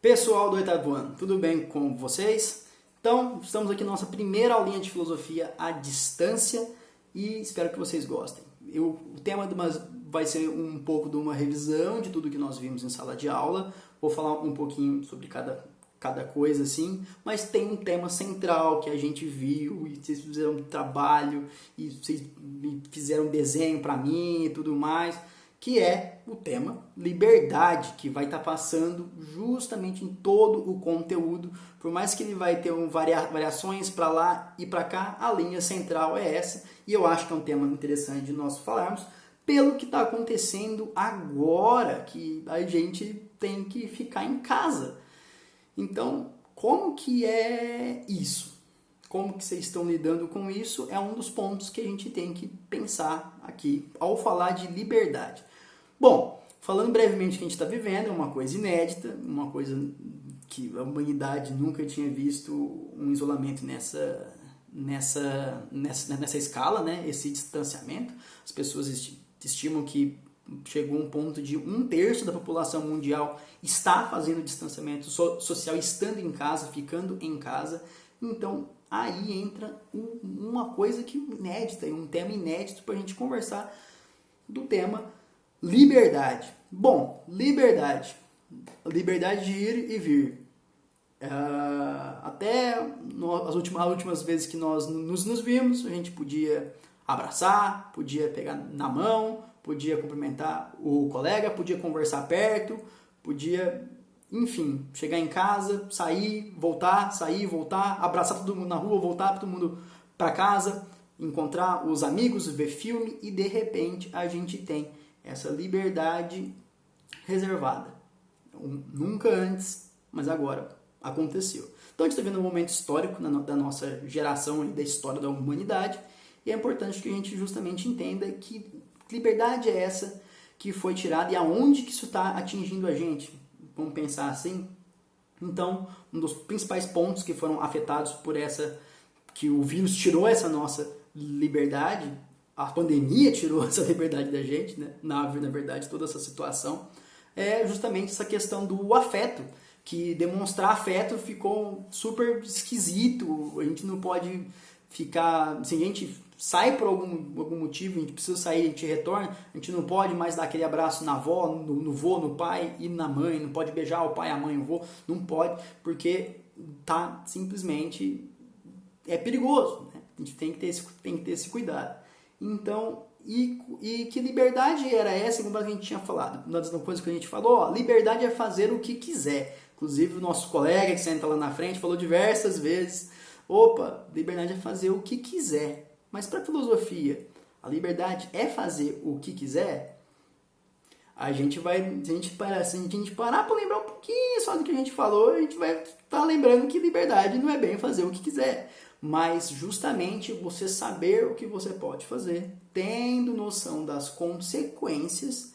Pessoal do oitavo ano, tudo bem com vocês? Então, estamos aqui na nossa primeira aulinha de filosofia à distância e espero que vocês gostem. O tema vai ser um pouco de uma revisão de tudo que nós vimos em sala de aula. Vou falar um pouquinho sobre cada coisa assim, mas tem um tema central que a gente viu e vocês fizeram um trabalho e vocês fizeram um desenho para mim e tudo mais, que é o tema liberdade, que vai estar passando justamente em todo o conteúdo. Por mais que ele vai ter variações para lá e para cá, a linha central é essa, e eu acho que é um tema interessante de nós falarmos, pelo que está acontecendo agora, que a gente tem que ficar em casa. Então, como que é isso? Como que vocês estão lidando com isso é um dos pontos que a gente tem que pensar aqui ao falar de liberdade. Bom, falando brevemente o que a gente está vivendo, é uma coisa inédita, uma coisa que a humanidade nunca tinha visto um isolamento nessa escala, né? Esse distanciamento. As pessoas estimam que chegou a um ponto de 1/3 da população mundial está fazendo distanciamento social, estando em casa, ficando em casa. Então, aí entra uma coisa que inédita, um tema inédito para a gente conversar do tema liberdade. Bom, liberdade de ir e vir. Até as últimas vezes que nós nos vimos, a gente podia abraçar, podia pegar na mão, podia cumprimentar o colega, podia conversar perto, podia, enfim, chegar em casa, sair, voltar, abraçar todo mundo na rua, voltar todo mundo para casa, encontrar os amigos, ver filme e de repente a gente tem essa liberdade reservada. Nunca antes, mas agora aconteceu. Então a gente está vendo um momento histórico da nossa geração e da história da humanidade, e é importante que a gente justamente entenda que liberdade é essa que foi tirada e aonde que isso está atingindo a gente. Vamos pensar assim? Então, um dos principais pontos que foram afetados por que o vírus tirou essa nossa liberdade, a pandemia tirou essa liberdade da gente, né? Na verdade, toda essa situação, é justamente essa questão do afeto, que demonstrar afeto ficou super esquisito. A gente não pode ficar, se a gente sai por algum motivo, a gente precisa sair, a gente retorna, a gente não pode mais dar aquele abraço na avó, no vô, no pai e na mãe, não pode beijar o pai, a mãe, o vô, não pode, porque tá simplesmente é perigoso, né? A gente tem que ter esse cuidado. Então, e que liberdade era essa, como a gente tinha falado? Uma das coisas que a gente falou, liberdade é fazer o que quiser. Inclusive o nosso colega que senta lá na frente falou diversas vezes, liberdade é fazer o que quiser. Mas para a filosofia, a liberdade é fazer o que quiser? Se a gente parar para lembrar um pouquinho só do que a gente falou, a gente vai estar lembrando que liberdade não é bem fazer o que quiser, mas justamente você saber o que você pode fazer, tendo noção das consequências,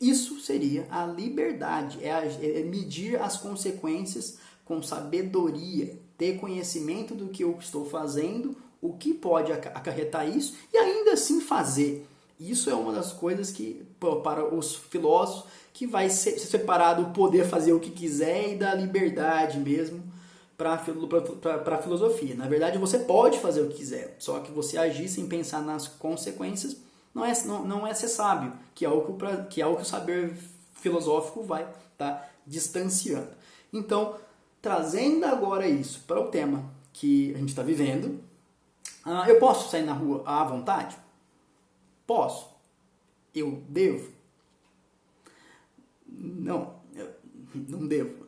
isso seria a liberdade, é medir as consequências com sabedoria, ter conhecimento do que eu estou fazendo, o que pode acarretar isso e ainda assim fazer. Isso é uma das coisas que, para os filósofos, que vai ser separado o poder fazer o que quiser e da liberdade mesmo para a filosofia. Na verdade, você pode fazer o que quiser, só que você agir sem pensar nas consequências não é ser sábio, que é algo que o saber filosófico vai estar distanciando. Então, trazendo agora isso para o tema que a gente está vivendo, eu posso sair na rua à vontade? Posso. Eu devo? Não, eu não devo.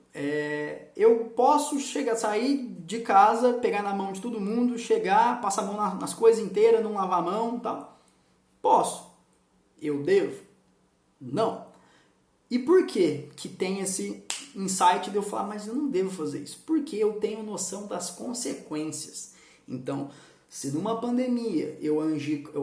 Eu posso sair de casa, pegar na mão de todo mundo, chegar, passar a mão nas coisas inteiras, não lavar a mão e tal. Posso. Eu devo? Não. E por que tem esse insight de eu falar, mas eu não devo fazer isso? Porque eu tenho noção das consequências. Então, se numa pandemia eu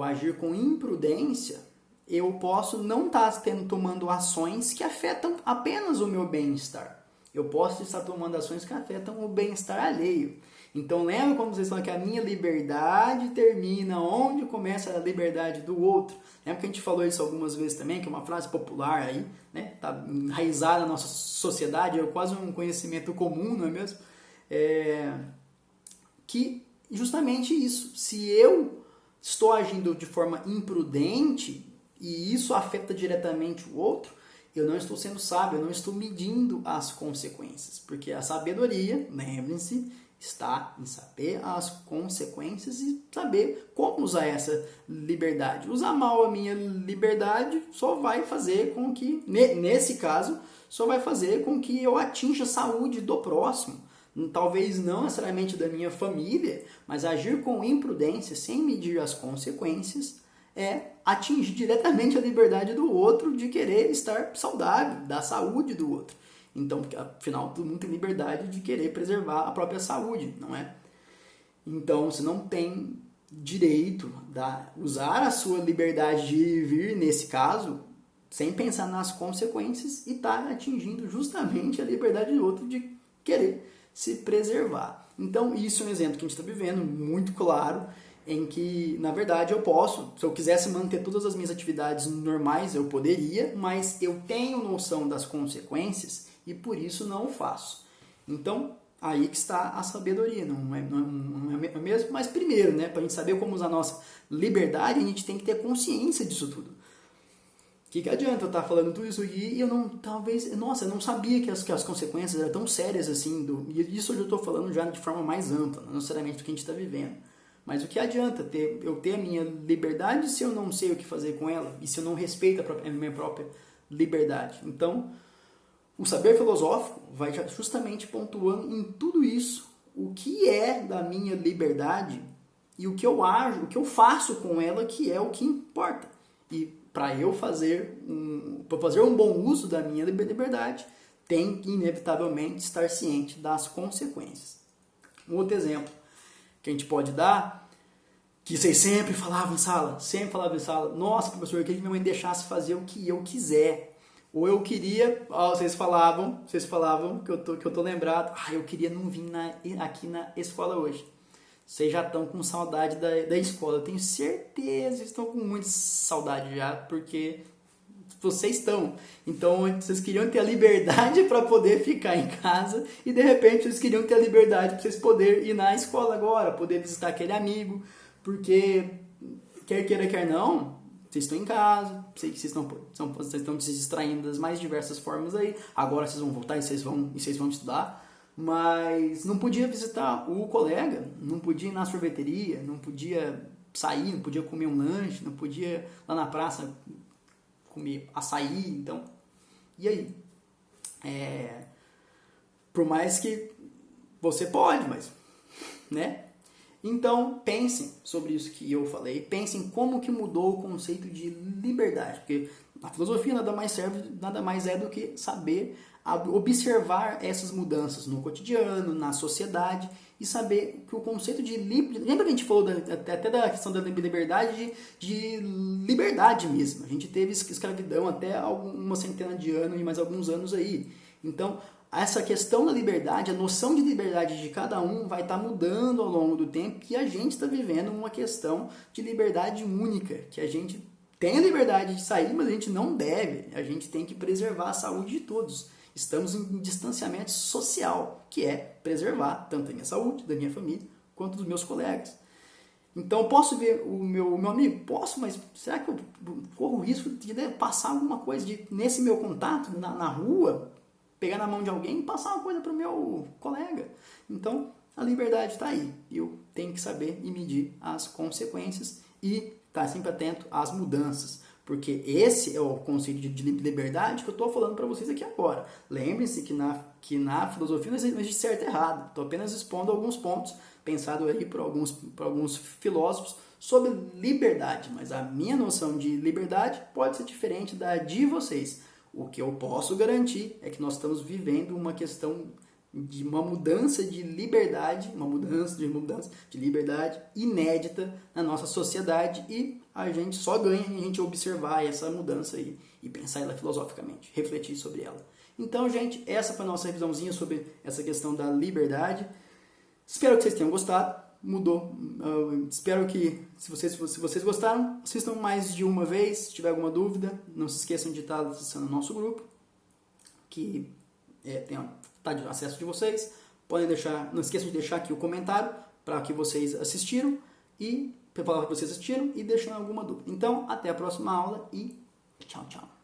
agir com imprudência, eu posso não estar tomando ações que afetam apenas o meu bem-estar. eu posso estar tomando ações que afetam o bem-estar alheio. Então lembra quando vocês falam que a minha liberdade termina onde começa a liberdade do outro? Lembra que a gente falou isso algumas vezes também, que é uma frase popular aí, né? Tá enraizada na nossa sociedade, é quase um conhecimento comum, não é mesmo? Que justamente isso, se eu estou agindo de forma imprudente e isso afeta diretamente o outro, eu não estou sendo sábio, eu não estou medindo as consequências, porque a sabedoria, lembrem-se, está em saber as consequências e saber como usar essa liberdade. Usar mal a minha liberdade só vai fazer com que, nesse caso, só vai fazer com que eu atinja a saúde do próximo. Talvez não necessariamente da minha família, mas agir com imprudência, sem medir as consequências, é atingir diretamente a liberdade do outro de querer estar saudável, da saúde do outro. Então, porque afinal, todo mundo tem liberdade de querer preservar a própria saúde, não é? Então, você não tem direito de usar a sua liberdade de vir, nesse caso, sem pensar nas consequências e estar atingindo justamente a liberdade do outro de querer se preservar. Então, isso é um exemplo que a gente está vivendo, muito claro, em que, na verdade, eu posso, se eu quisesse manter todas as minhas atividades normais, eu poderia, mas eu tenho noção das consequências e por isso não o faço. Então, aí que está a sabedoria, não é mesmo? Mas primeiro, né, para a gente saber como usar a nossa liberdade, a gente tem que ter consciência disso tudo. O que adianta eu estar falando tudo isso aqui e eu não, talvez, nossa, eu não sabia que as consequências eram tão sérias assim, e isso eu já estou falando já de forma mais ampla, não necessariamente do que a gente está vivendo. Mas o que adianta eu ter a minha liberdade se eu não sei o que fazer com ela e se eu não respeito a minha própria liberdade? Então, o saber filosófico vai justamente pontuando em tudo isso o que é da minha liberdade e o que eu ajo, o que eu faço com ela, que é o que importa. E para eu fazer um bom uso da minha liberdade, tem que inevitavelmente estar ciente das consequências. Um outro exemplo que a gente pode dar, que vocês sempre falavam em sala, nossa, professor, eu queria que minha mãe deixasse fazer o que eu quiser. Ou eu queria, vocês falavam que eu tô lembrado, eu queria não vir aqui na escola hoje. Vocês já estão com saudade da escola, eu tenho certeza, vocês estão com muita saudade já, porque vocês estão. Então, vocês queriam ter a liberdade para poder ficar em casa e, de repente, vocês queriam ter a liberdade para vocês poderem ir na escola agora, poder visitar aquele amigo, porque, quer queira, quer não, vocês estão em casa, vocês estão se distraindo das mais diversas formas aí, agora vocês vão voltar e vocês vão estudar, mas não podia visitar o colega, não podia ir na sorveteria, não podia sair, não podia comer um lanche, não podia ir lá na praça comer açaí, então, e aí? Por mais que você pode, mas, né? Então, pensem sobre isso que eu falei, pensem como que mudou o conceito de liberdade, porque a filosofia nada mais é do que saber observar essas mudanças no cotidiano, na sociedade, e saber que o conceito de liberdade... Lembra que a gente falou até da questão da liberdade, de liberdade mesmo. A gente teve escravidão até uma centena de anos e mais alguns anos aí. Então, essa questão da liberdade, a noção de liberdade de cada um vai estar mudando ao longo do tempo, que a gente está vivendo uma questão de liberdade única, que a gente tem a liberdade de sair, mas a gente não deve. A gente tem que preservar a saúde de todos. Estamos em distanciamento social, que é preservar tanto a minha saúde, da minha família, quanto dos meus colegas. Então, eu posso ver o meu amigo? Posso, mas será que eu corro o risco de passar alguma coisa nesse meu contato, na rua, pegar na mão de alguém e passar uma coisa para o meu colega? Então, a liberdade está aí. Eu tenho que saber e medir as consequências e estar sempre atento às mudanças. Porque esse é o conceito de liberdade que eu estou falando para vocês aqui agora. Lembrem-se que na filosofia não existe certo e errado. Estou apenas expondo alguns pontos, pensado aí por alguns filósofos, sobre liberdade. Mas a minha noção de liberdade pode ser diferente da de vocês. O que eu posso garantir é que nós estamos vivendo uma questão de uma mudança de liberdade, de liberdade inédita na nossa sociedade, e a gente só ganha em a gente observar essa mudança aí e pensar ela filosoficamente, refletir sobre ela. Então, gente, essa foi a nossa revisãozinha sobre essa questão da liberdade. Espero que vocês tenham gostado. Mudou. Espero que, se vocês gostaram, assistam mais de uma vez. Se tiver alguma dúvida, não se esqueçam de estar acessando o nosso grupo, que está de acesso de vocês. Podem deixar, não esqueçam de deixar aqui o comentário para que vocês assistiram e para falar que vocês assistiram e deixem alguma dúvida. Então, até a próxima aula e tchau, tchau.